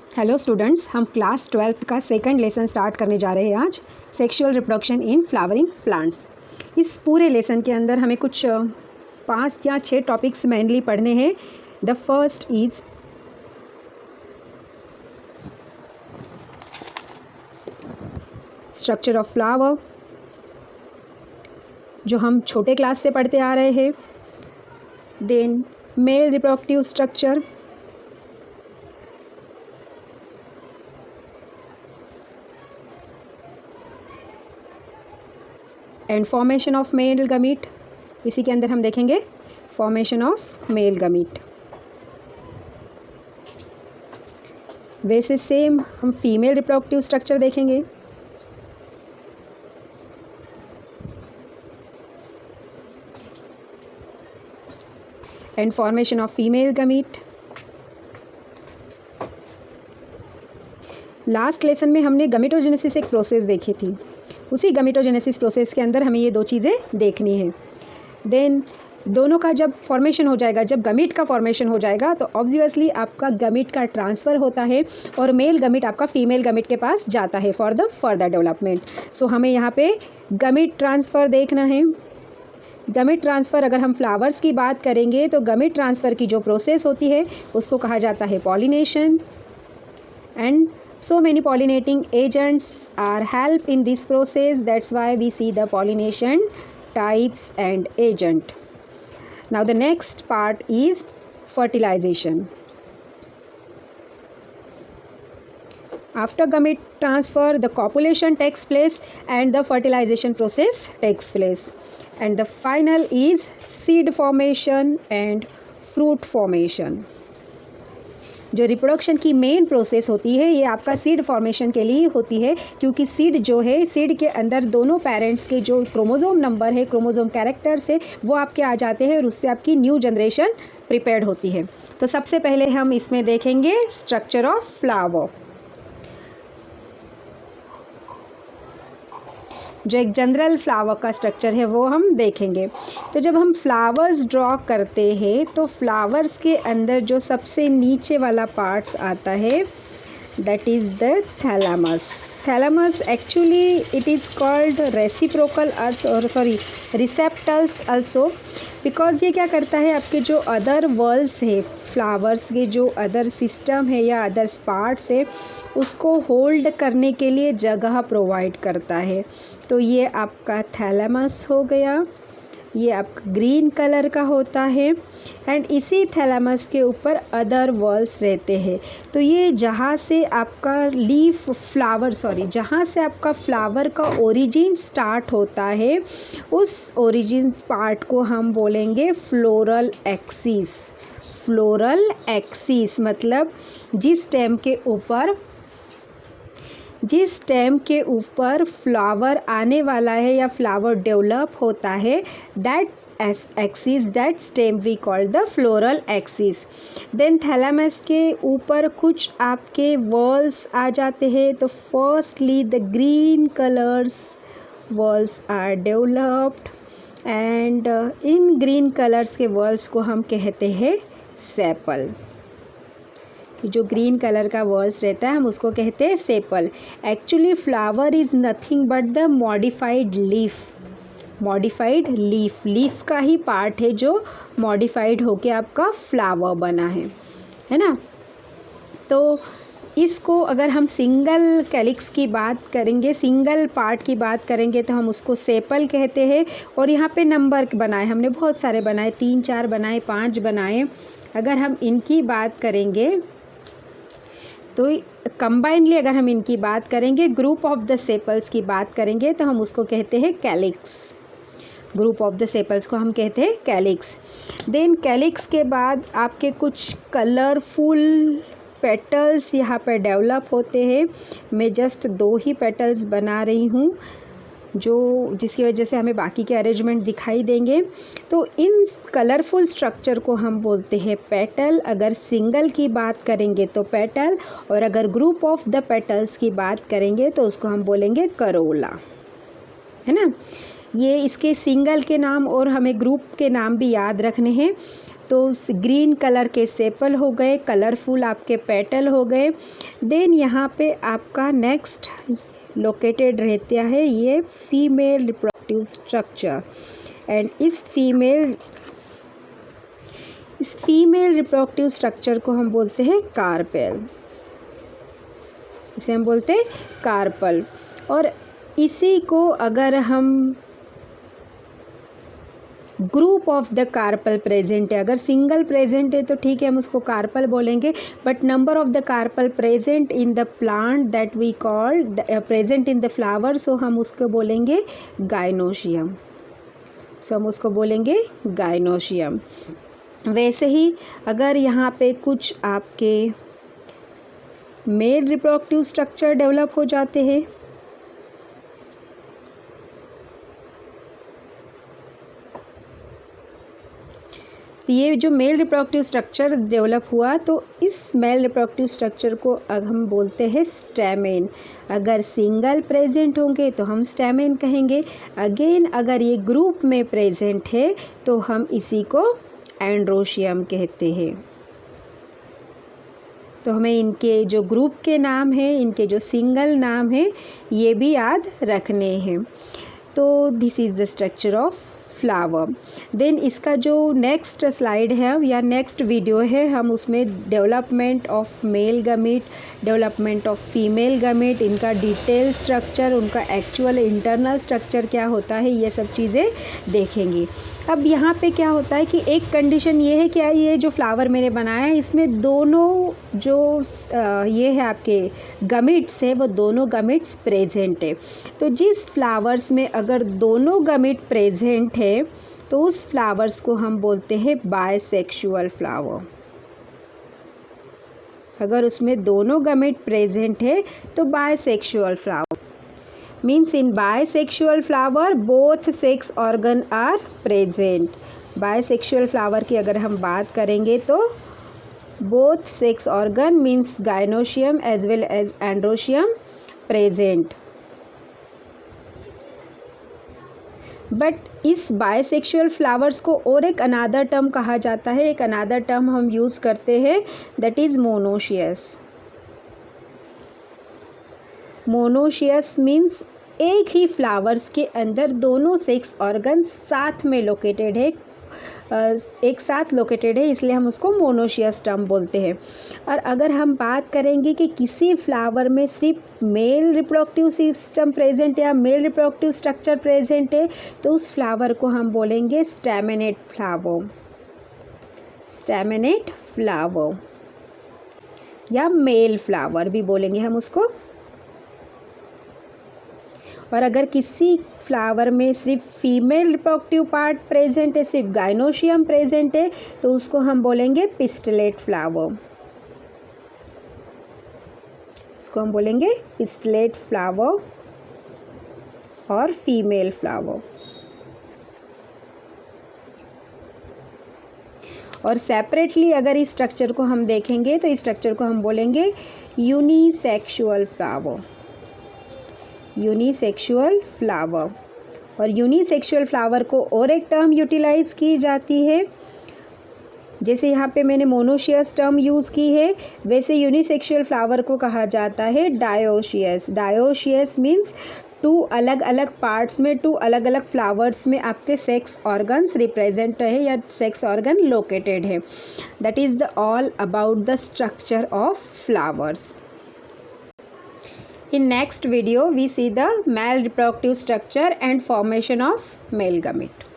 Hello students, हम class 12th का second lesson start करने जा रहे हैं आज, sexual reproduction in flowering plants. इस पूरे लेसन के अंदर हमें कुछ 5 या 6 टॉपिक्स मेनली पढ़ने हैं। The first is structure of flower, जो हम छोटे क्लास से पढ़ते आ रहे हैं। Then male reproductive structure, and formation of male gamete. इसी के अंदर हम देखेंगे फॉर्मेशन ऑफ मेल गमीट। वैसे सेम हम फीमेल रिप्रोडक्टिव स्ट्रक्चर देखेंगे। And formation of female gamete. Last lesson में हमने गमीटोजेनेसिस एक प्रोसेस देखी थी। उसी गमीटोजेनेसिस प्रोसेस के अंदर हमें ये 2 चीज़ें देखनी है। देन दोनों का जब फॉर्मेशन हो जाएगा, जब गमीट का फॉर्मेशन हो जाएगा, तो ऑब्वियसली आपका गमीट का ट्रांसफ़र होता है और मेल गमीट आपका फीमेल गमीट के पास जाता है फॉर द फर्दर डेवलपमेंट। सो हमें यहाँ पे गमीट ट्रांसफ़र देखना है। गमीट ट्रांसफ़र, अगर हम फ्लावर्स की बात करेंगे तो गमीट ट्रांसफ़र की जो प्रोसेस होती है उसको कहा जाता है pollination. And so many pollinating agents are help in this process. That's why we see the pollination types and agent. Now the next part is fertilization. After gamete transfer, the copulation takes place and the fertilization process takes place. And the final is seed formation and fruit formation. जो reproduction की main process होती है ये आपका seed formation के लिए होती है, क्योंकि सीड जो है, सीड के अंदर दोनों पेरेंट्स के जो क्रोमोसोम नंबर है, क्रोमोसोम कैरेक्टर्स है, वो आपके आ जाते हैं और उससे आपकी न्यू जनरेशन प्रिपेयर्ड होती है। तो सबसे पहले हम इसमें देखेंगे स्ट्रक्चर ऑफ फ्लावर। जो एक जनरल फ्लावर का स्ट्रक्चर है वो हम देखेंगे। तो जब हम फ्लावर्स ड्रॉ करते हैं तो फ्लावर्स के अंदर जो सबसे नीचे वाला पार्ट्स आता है that is the thalamus. Thalamus actually it is called reciprocal receptacles also, because ये क्या करता है, आपके जो अदर वर्ल्स है, फ्लावर्स के जो अदर सिस्टम है या अदर पार्ट्स है, उसको होल्ड करने के लिए जगह प्रोवाइड करता है। तो ये आपका थैलेमस हो गया, ये आपका ग्रीन कलर का होता है। एंड इसी थैलेमस के ऊपर अदर वर्ल्स रहते हैं। तो ये जहाँ से आपका जहाँ से आपका फ्लावर का ओरिजिन स्टार्ट होता है, उस ओरिजिन पार्ट को हम बोलेंगे फ्लोरल एक्सिस। फ्लोरल एक्सिस मतलब जिस स्टेम के ऊपर फ्लावर आने वाला है या फ्लावर डेवलप होता है, that axis, that stem we call the floral axis. Then thalamus के ऊपर कुछ आपके वॉल्स आ जाते हैं। तो firstly the green colours whorls are developed and in green colours के वॉल्स को हम कहते हैं सेपल। जो ग्रीन कलर का वॉल्स रहता है हम उसको कहते हैं sepal. Actually flower is nothing but the modified leaf का ही पार्ट है जो मॉडिफाइड होके आपका फ्लावर बना है ना। तो इसको अगर हम सिंगल कैलिक्स की बात करेंगे, सिंगल पार्ट की बात करेंगे, तो हम उसको सेपल कहते हैं। और यहाँ पे नंबर बनाए हमने, बहुत सारे बनाए, 3 4 बनाए, 5 बनाए। अगर हम इनकी बात करेंगे तो कंबाइनली अगर हम इनकी बात करेंगे, ग्रुप ऑफ द सेपल्स की बात करेंगे, तो हम उसको कहते हैं calyx. Group of the sepals को हम कहते हैं कैलिक्स। देन कैलिक्स के बाद आपके कुछ कलरफुल पेटल्स यहाँ पर डेवलप होते हैं। मैं जस्ट 2 ही पेटल्स बना रही हूँ, जिसकी वजह से हमें बाकी के अरेंजमेंट दिखाई देंगे। तो इन कलरफुल स्ट्रक्चर को हम बोलते हैं पेटल। अगर सिंगल की बात करेंगे तो पेटल, और अगर ग्रुप ऑफ द पेटल्स की बात करेंगे तो उसको हम बोलेंगे करोला, है ना। ये इसके सिंगल के नाम और हमें ग्रुप के नाम भी याद रखने हैं। तो ग्रीन कलर के सेपल हो गए, कलरफुल आपके पेटल हो गए। देन यहाँ पे आपका नेक्स्ट लोकेटेड रहता है ये फीमेल रिप्रोडक्टिव स्ट्रक्चर, एंड इस फीमेल रिप्रोडक्टिव स्ट्रक्चर को हम बोलते हैं कार्पेल, इसे हम बोलते हैं कार्पल। और इसी को अगर हम group of the carpel present है, अगर सिंगल प्रेजेंट है तो ठीक है हम उसको कार्पल बोलेंगे, but number of the carpel present in the plant that we call present in the flower, so हम उसको बोलेंगे गाइनोशियम, वैसे ही अगर यहाँ पे कुछ आपके मेल रिप्रोडक्टिव स्ट्रक्चर डेवलप हो जाते हैं, ये जो मेल रिप्रोडक्टिव स्ट्रक्चर डेवलप हुआ तो इस मेल रिप्रोडक्टिव स्ट्रक्चर को हम बोलते हैं स्टैमेन। अगर सिंगल प्रेजेंट होंगे तो हम स्टैमेन कहेंगे। अगेन अगर ये ग्रुप में प्रेजेंट है तो हम इसी को एंड्रोशियम कहते हैं। तो हमें इनके जो ग्रुप के नाम हैं, इनके जो सिंगल नाम हैं, ये भी याद रखने हैं। तो this is the structure of flower. Then इसका जो नेक्स्ट स्लाइड है या नेक्स्ट वीडियो है, हम उसमें development of male gamete, development of female gamete, इनका डिटेल स्ट्रक्चर, उनका एक्चुअल इंटरनल स्ट्रक्चर क्या होता है, ये सब चीज़ें देखेंगे। अब यहाँ पे क्या होता है कि एक कंडीशन ये है कि ये जो फ्लावर मैंने बनाया है इसमें दोनों जो ये है आपके गमीट्स है वो दोनों गमीट्स प्रेजेंट है। तो जिस फ्लावर्स में अगर दोनों गमीट प्रेजेंट है तो उस फ्लावर्स को हम बोलते हैं बायसेक्सुअल फ्लावर। अगर उसमें दोनों गमीट प्रेजेंट है तो bisexual flower means in bisexual flower both sex organ are present. Bisexual flower की अगर हम बात करेंगे तो both sex organ means gynoecium as well as androecium present. But इस बायसेक्सुअल फ्लावर्स को और एक अनादर टर्म कहा जाता है, एक अनादर टर्म हम यूज़ करते हैं, that is monoecious. Monoecious means एक ही फ्लावर्स के अंदर दोनों सेक्स ऑर्गन साथ में लोकेटेड है, एक साथ लोकेटेड है, इसलिए हम उसको मोनोशियस टर्म बोलते हैं। और अगर हम बात करेंगे कि किसी फ्लावर में सिर्फ मेल रिप्रोडक्टिव सिस्टम प्रेजेंट या मेल रिप्रोडक्टिव स्ट्रक्चर प्रेजेंट है तो उस फ्लावर को हम बोलेंगे स्टैमिनेट फ्लावर या मेल फ्लावर भी बोलेंगे हम उसको। और अगर किसी फ्लावर में सिर्फ फीमेल रिप्रोडक्टिव पार्ट प्रेजेंट है, सिर्फ गाइनोशियम प्रेजेंट है, तो उसको हम बोलेंगे पिस्टलेट फ्लावर। उसको हम बोलेंगे पिस्टलेट फ्लावर और फीमेल फ्लावर। और सेपरेटली अगर इस स्ट्रक्चर को हम देखेंगे तो इस स्ट्रक्चर को हम बोलेंगे यूनिसेक्सुअल फ्लावर। Unisexual flower. और यूनिसेक्सुअल फ्लावर को और एक टर्म यूटिलाइज की जाती है, जैसे यहाँ पे मैंने मोनोशियस टर्म यूज़ की है, वैसे यूनिसेक्सुअल फ्लावर को कहा जाता है डायोशियस। डायोशियस मीन्स टू अलग अलग पार्ट्स में, टू अलग अलग फ्लावर्स में आपके सेक्स ऑर्गन्स रिप्रेजेंट है या सेक्स ऑर्गन लोकेटेड है। That is the all about the structure of flowers. In next video, we see the male reproductive structure and formation of male gamete.